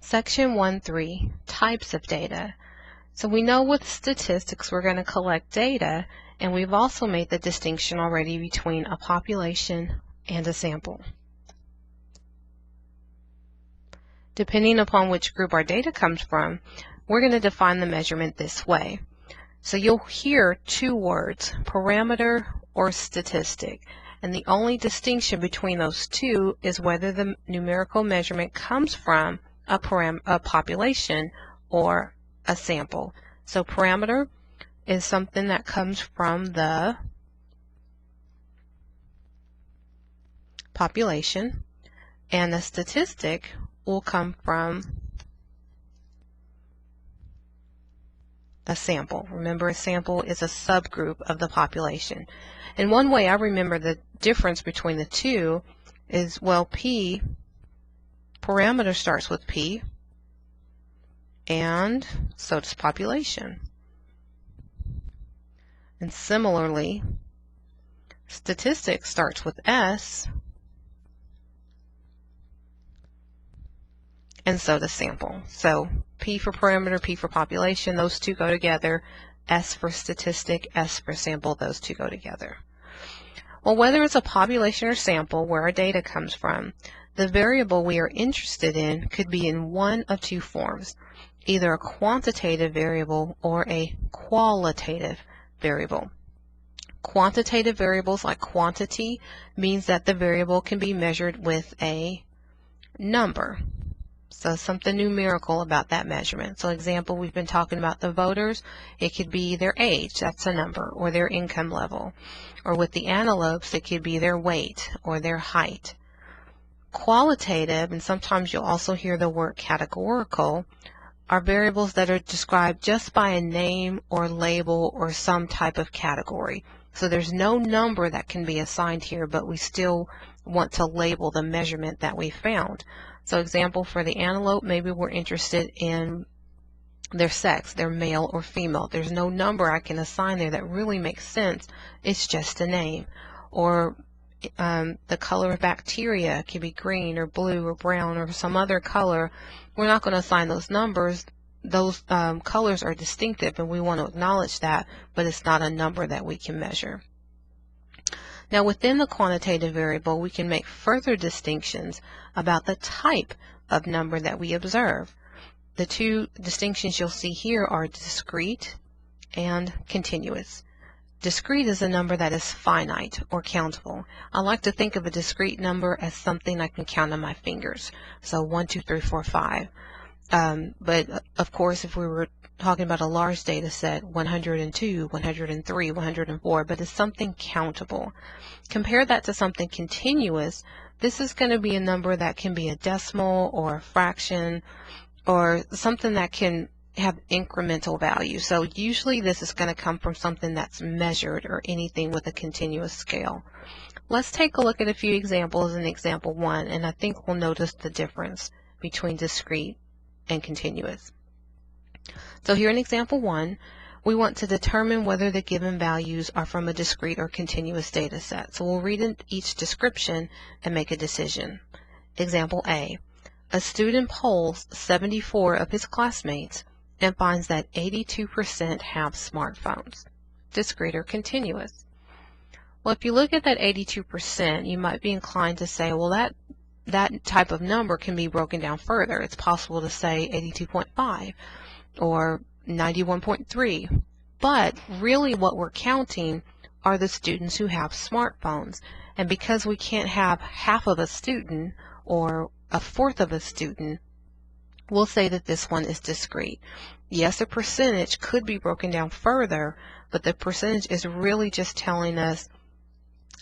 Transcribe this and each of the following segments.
Section 1.3, Types of Data. So we know with statistics we're going to collect data, and we've also made the distinction already between a population and a sample. Depending upon which group our data comes from, we're going to define the measurement this way. So you'll hear two words, parameter or statistic, and the only distinction between those two is whether the numerical measurement comes from a population or a sample. So parameter is something that comes from the population, and the statistic will come from a sample. Remember, a sample is a subgroup of the population. And one way I remember the difference between the two is, well, parameter starts with P, and so does population. And similarly, statistics starts with S, and so does sample. So P for parameter, P for population, those two go together. S for statistic, S for sample, those two go together. Well, whether it's a population or sample where our data comes from, the variable we are interested in could be in one of two forms, either a quantitative variable or a qualitative variable. Quantitative variables like quantity means that the variable can be measured with a number. So something numerical about that measurement. So example, we've been talking about the voters. It could be their age, that's a number, or their income level. Or with the antelopes, it could be their weight or their height. Qualitative, and sometimes you'll also hear the word categorical, are variables that are described just by a name or label or some type of category. So there's no number that can be assigned here, but we still want to label the measurement that we found. So example, for the antelope, maybe we're interested in their sex, they're male or female. There's no number I can assign there that really makes sense. It's just a name. Or the color of bacteria can be green or blue or brown or some other color. We're not going to assign those numbers. Those colors are distinctive and we want to acknowledge that, but it's not a number that we can measure. Now within the quantitative variable, we can make further distinctions about the type of number that we observe. The two distinctions you'll see here are discrete and continuous. Discrete is a number that is finite or countable. I like to think of a discrete number as something I can count on my fingers. So 1, 2, 3, 4, 5. But of course, if we were talking about a large data set, 102, 103, 104, but it's something countable. Compare that to something continuous. This is going to be a number that can be a decimal or a fraction or something that can have incremental value. So usually this is going to come from something that's measured or anything with a continuous scale. Let's take a look at a few examples in example 1, and I think we'll notice the difference between discrete and continuous. So here in example 1, we want to determine whether the given values are from a discrete or continuous data set. So we'll read each description and make a decision. Example A. A student polls 74 of his classmates and finds that 82% have smartphones. Discrete or continuous? Well, if you look at that 82%, you might be inclined to say, well, that type of number can be broken down further. It's possible to say 82.5 or 91.3. But really what we're counting are the students who have smartphones. And because we can't have half of a student or a fourth of a student, we'll say that this one is discrete. Yes, a percentage could be broken down further, but the percentage is really just telling us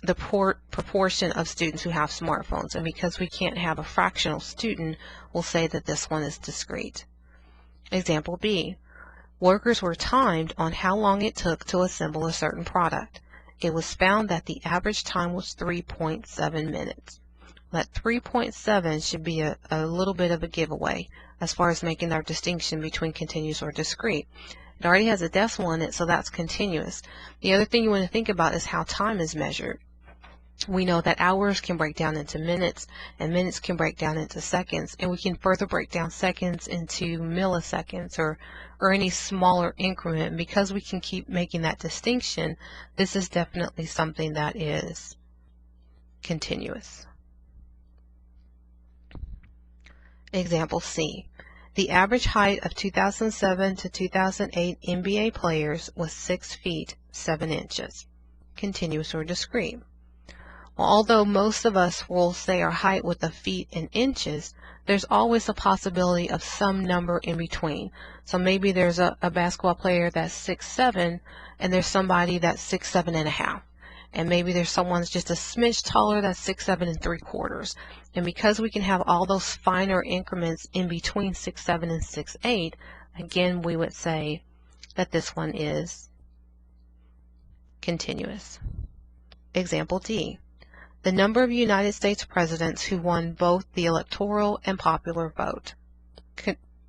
the proportion of students who have smartphones. And because we can't have a fractional student, we'll say that this one is discrete. Example B. Workers were timed on how long it took to assemble a certain product. It was found that the average time was 3.7 minutes. That 3.7 should be a little bit of a giveaway as far as making our distinction between continuous or discrete. It already has a decimal in it, so that's continuous. The other thing you want to think about is how time is measured. We know that hours can break down into minutes, and minutes can break down into seconds, and we can further break down seconds into milliseconds or any smaller increment. And because we can keep making that distinction, this is definitely something that is continuous. Example C. The average height of 2007 to 2008 NBA players was 6 feet 7 inches. Continuous or discrete? Well, although most of us will say our height with the feet and inches, there's always a possibility of some number in between. So maybe there's a basketball player that's 6'7", and there's somebody that's 6'7½". And maybe there's someone that's just a smidge taller that's 6'7 3/4". And because we can have all those finer increments in between 6'7 and 6'8", again, we would say that this one is continuous. Example D. The number of United States presidents who won both the electoral and popular vote.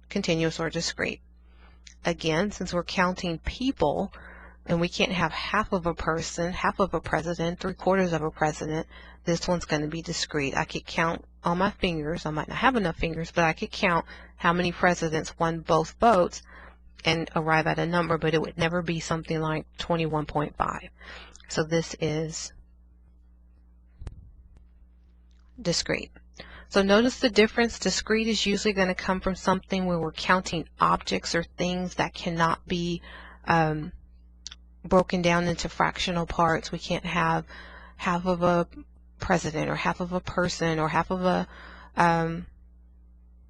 Continuous or discrete? Again, since we're counting people, and we can't have half of a person, half of a president, 3/4 of a president, this one's going to be discrete. I could count on my fingers. I might not have enough fingers, but I could count how many presidents won both votes and arrive at a number, but it would never be something like 21.5. So this is discrete. So notice the difference. Discrete is usually going to come from something where we're counting objects or things that cannot be broken down into fractional parts. We can't have half of a president or half of a person or half of a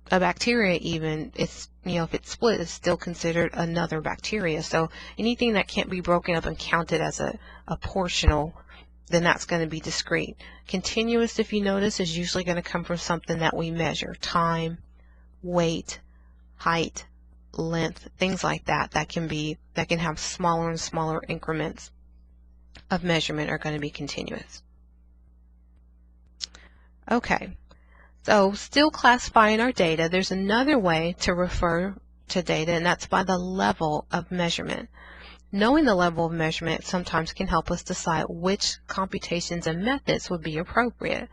bacteria even. It's, if it's split, it's still considered another bacteria. So anything that can't be broken up and counted as a portional, then that's going to be discrete. Continuous, if you notice, is usually going to come from something that we measure. Time, weight, height, length, things like that, that can have smaller and smaller increments of measurement are going to be continuous. Okay, so still classifying our data, there's another way to refer to data, and that's by the level of measurement. Knowing the level of measurement sometimes can help us decide which computations and methods would be appropriate.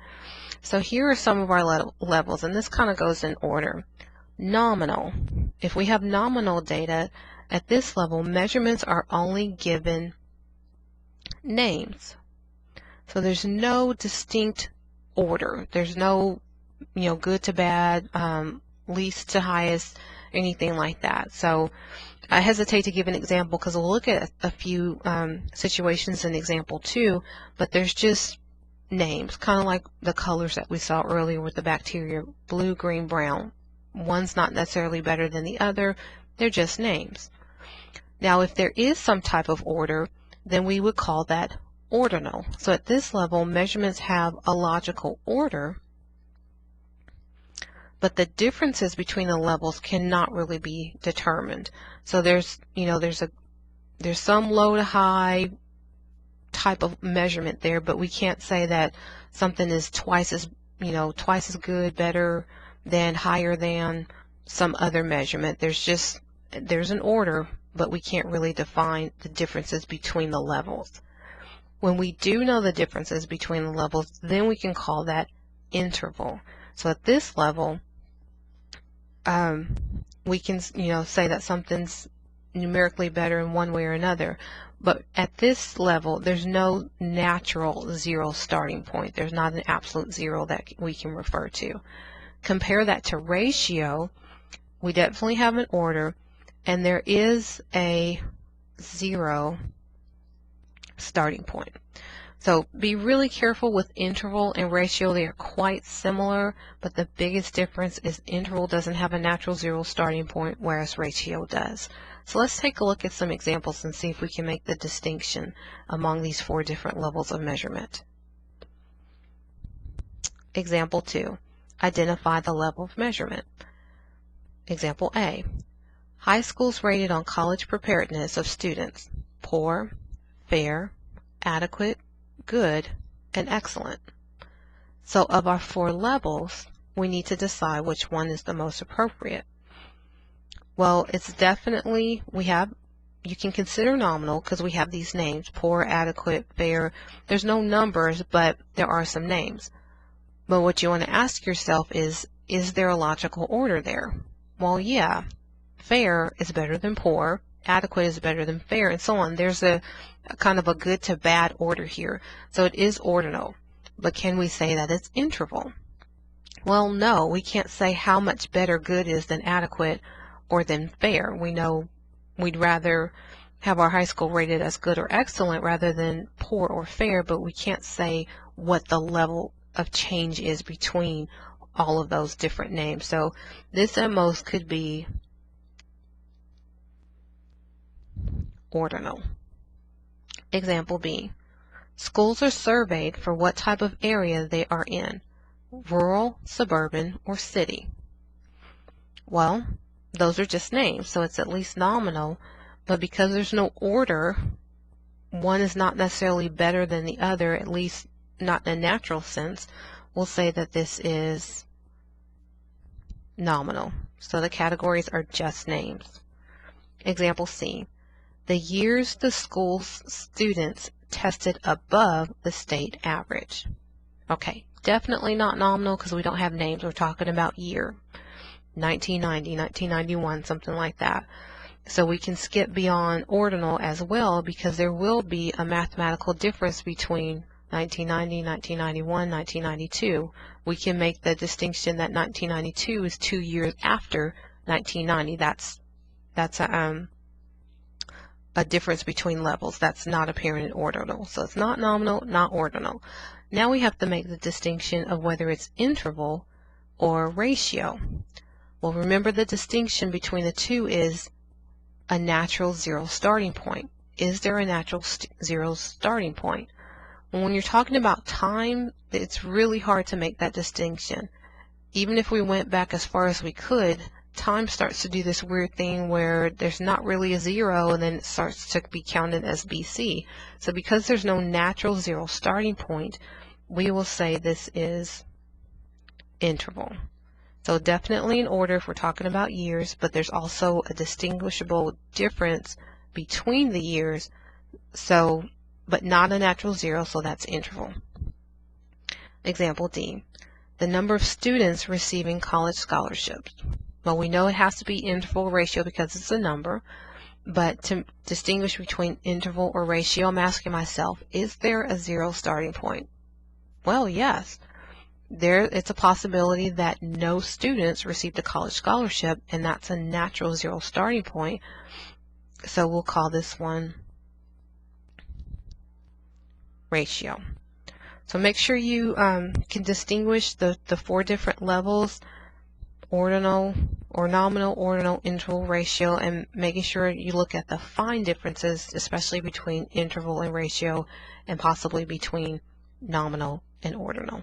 So here are some of our levels, and this kind of goes in order. Nominal. If we have nominal data, at this level, measurements are only given names. So there's no distinct order. There's no, good to bad, least to highest, anything like that. So I hesitate to give an example because we'll look at a few situations in example 2, but there's just names, kind of like the colors that we saw earlier with the bacteria, blue, green, brown. One's not necessarily better than the other, they're just names. Now if there is some type of order, then we would call that ordinal. So at this level, measurements have a logical order, but the differences between the levels cannot really be determined. So there's some low to high type of measurement there, but we can't say that something is twice as good, better than, higher than some other measurement. There's an order, but we can't really define the differences between the levels. When we do know the differences between the levels, then we can call that interval. So at this level, we can say that something's numerically better in one way or another, but at this level there's no natural zero starting point. There's not an absolute zero that we can refer to. Compare that to ratio. We definitely have an order, and there is a zero starting point. So be really careful with interval and ratio. They are quite similar, but the biggest difference is interval doesn't have a natural zero starting point, whereas ratio does. So let's take a look at some examples and see if we can make the distinction among these 4 different levels of measurement. Example 2. Identify the level of measurement. Example A. High schools rated on college preparedness of students: poor, fair, adequate, good, and excellent. So of our 4 levels, we need to decide which one is the most appropriate. Well, it's definitely, we have you can consider nominal because we have these names, poor, adequate, fair. There's no numbers, but there are some names. But what you want to ask yourself is there a logical order there? Well, yeah, fair is better than poor, adequate is better than fair, and so on. There's a kind of a good to bad order here. So it is ordinal. But can we say that it's interval? Well, no, we can't say how much better good is than adequate or than fair. We know we'd rather have our high school rated as good or excellent rather than poor or fair, but we can't say what the level of change is between all of those different names. So this at most could be ordinal. Example B. Schools are surveyed for what type of area they are in, rural, suburban, or city. Well, those are just names, so it's at least nominal, but because there's no order, one is not necessarily better than the other, at least not in a natural sense. We'll say that this is nominal. So the categories are just names. Example C. The years the school's students tested above the state average. Okay, definitely not nominal because we don't have names. We're talking about year. 1990, 1991, something like that. So we can skip beyond ordinal as well because there will be a mathematical difference between 1990, 1991, 1992. We can make the distinction that 1992 is 2 years after 1990. That's a difference between levels. That's not apparent in ordinal. So it's not nominal, not ordinal. Now we have to make the distinction of whether it's interval or ratio. Well, remember the distinction between the two is a natural zero starting point. Is there a natural zero starting point? When you're talking about time, it's really hard to make that distinction. Even if we went back as far as we could, time starts to do this weird thing where there's not really a zero and then it starts to be counted as BC. So because there's no natural zero starting point, we will say this is interval. So definitely in order if we're talking about years, but there's also a distinguishable difference between the years, so but not a natural zero, so that's interval. Example D. The number of students receiving college scholarships. Well, we know it has to be interval ratio because it's a number, but to distinguish between interval or ratio, I'm asking myself, is there a zero starting point? Well, yes. It's a possibility that no students received a college scholarship, and that's a natural zero starting point. So we'll call this one ratio. So make sure you can distinguish the 4 different levels: ordinal or nominal, ordinal, interval, ratio, and making sure you look at the fine differences, especially between interval and ratio, and possibly between nominal and ordinal.